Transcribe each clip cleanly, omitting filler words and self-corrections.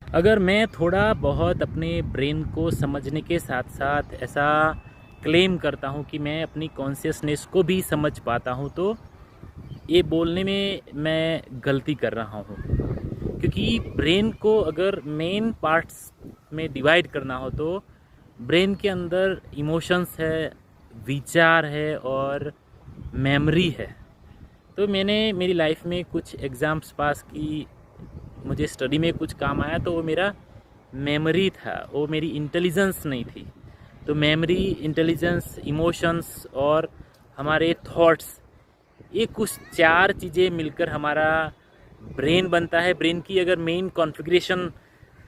अगर मैं थोड़ा बहुत अपने ब्रेन को समझने के साथ साथ ऐसा क्लेम करता हूँ कि मैं अपनी कॉन्शियसनेस को भी समझ पाता हूँ, तो ये बोलने में मैं गलती कर रहा हूँ। क्योंकि ब्रेन को अगर मेन पार्ट्स में डिवाइड करना हो तो ब्रेन के अंदर इमोशंस है, विचार है और मेमोरी है। तो मैंने मेरी लाइफ में कुछ एग्ज़ाम्स पास की, मुझे स्टडी में कुछ काम आया, तो वो मेरा मेमोरी था, वो मेरी इंटेलिजेंस नहीं थी। तो मेमोरी, इंटेलिजेंस, इमोशंस और हमारे थॉट्स, ये कुछ चार चीज़ें मिलकर हमारा ब्रेन बनता है। ब्रेन की अगर मेन कॉन्फ़िगरेशन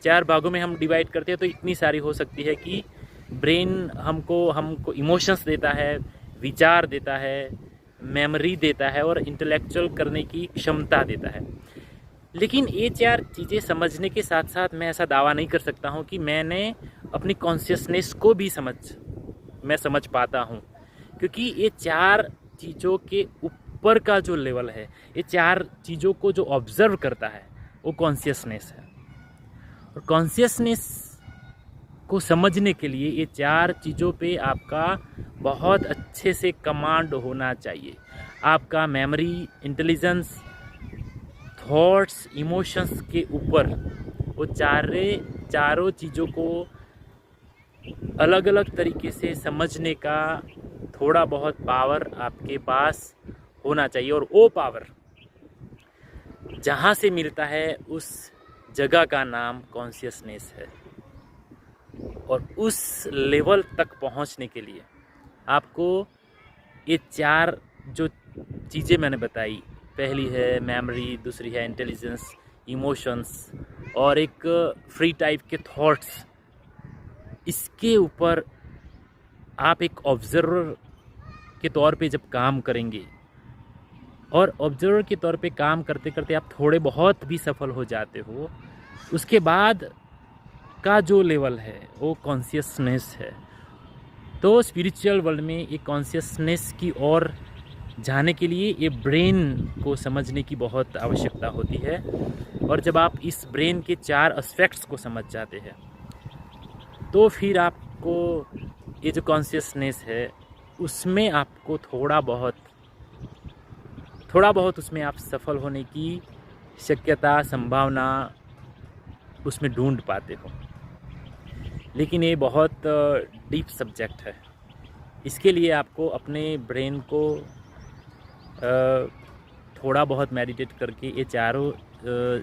चार भागों में हम डिवाइड करते हैं तो इतनी सारी हो सकती है कि ब्रेन हमको इमोशंस देता है, विचार देता है, मेमोरी देता है और इंटेलेक्चुअल करने की क्षमता देता है। लेकिन ये चार चीज़ें समझने के साथ साथ मैं ऐसा दावा नहीं कर सकता हूँ कि मैंने अपनी कॉन्शियसनेस को भी मैं समझ पाता हूँ। क्योंकि ये चार चीज़ों के ऊपर का जो लेवल है, ये चार चीज़ों को जो ऑब्ज़र्व करता है, वो कॉन्शियसनेस है। और कॉन्शियसनेस को समझने के लिए ये चार चीज़ों पे आपका बहुत अच्छे से कमांड होना चाहिए। आपका मेमोरी, इंटेलिजेंस, थॉट्स, इमोशंस के ऊपर वो चारों चीज़ों को अलग अलग तरीके से समझने का थोड़ा बहुत पावर आपके पास होना चाहिए। और वो पावर जहाँ से मिलता है उस जगह का नाम कॉन्शियसनेस है। और उस लेवल तक पहुँचने के लिए आपको ये चार जो चीज़ें मैंने बताई, पहली है मेमोरी, दूसरी है इंटेलिजेंस, इमोशंस और एक फ्री टाइप के थॉट्स, इसके ऊपर आप एक ऑब्जर्वर के तौर पे जब काम करेंगे और ऑब्जर्वर के तौर पे काम करते करते आप थोड़े बहुत भी सफल हो जाते हो, उसके बाद का जो लेवल है वो कॉन्शियसनेस है। तो स्पिरिचुअल वर्ल्ड में ये कॉन्शियसनेस की ओर जाने के लिए ये ब्रेन को समझने की बहुत आवश्यकता होती है। और जब आप इस ब्रेन के चार एस्पेक्ट्स को समझ जाते हैं तो फिर आपको ये जो कॉन्शियसनेस है उसमें आपको थोड़ा बहुत उसमें आप सफल होने की शक्यता, संभावना उसमें ढूंढ पाते हो। लेकिन ये बहुत डीप सब्जेक्ट है। इसके लिए आपको अपने ब्रेन को थोड़ा बहुत मेडिटेट करके ये चारों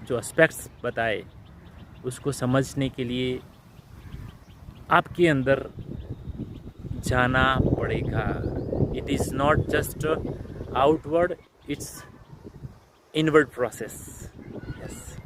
जो एस्पेक्ट्स बताए उसको समझने के लिए आपके अंदर जाना पड़ेगा। It is not just outward, it's inward process. Yes.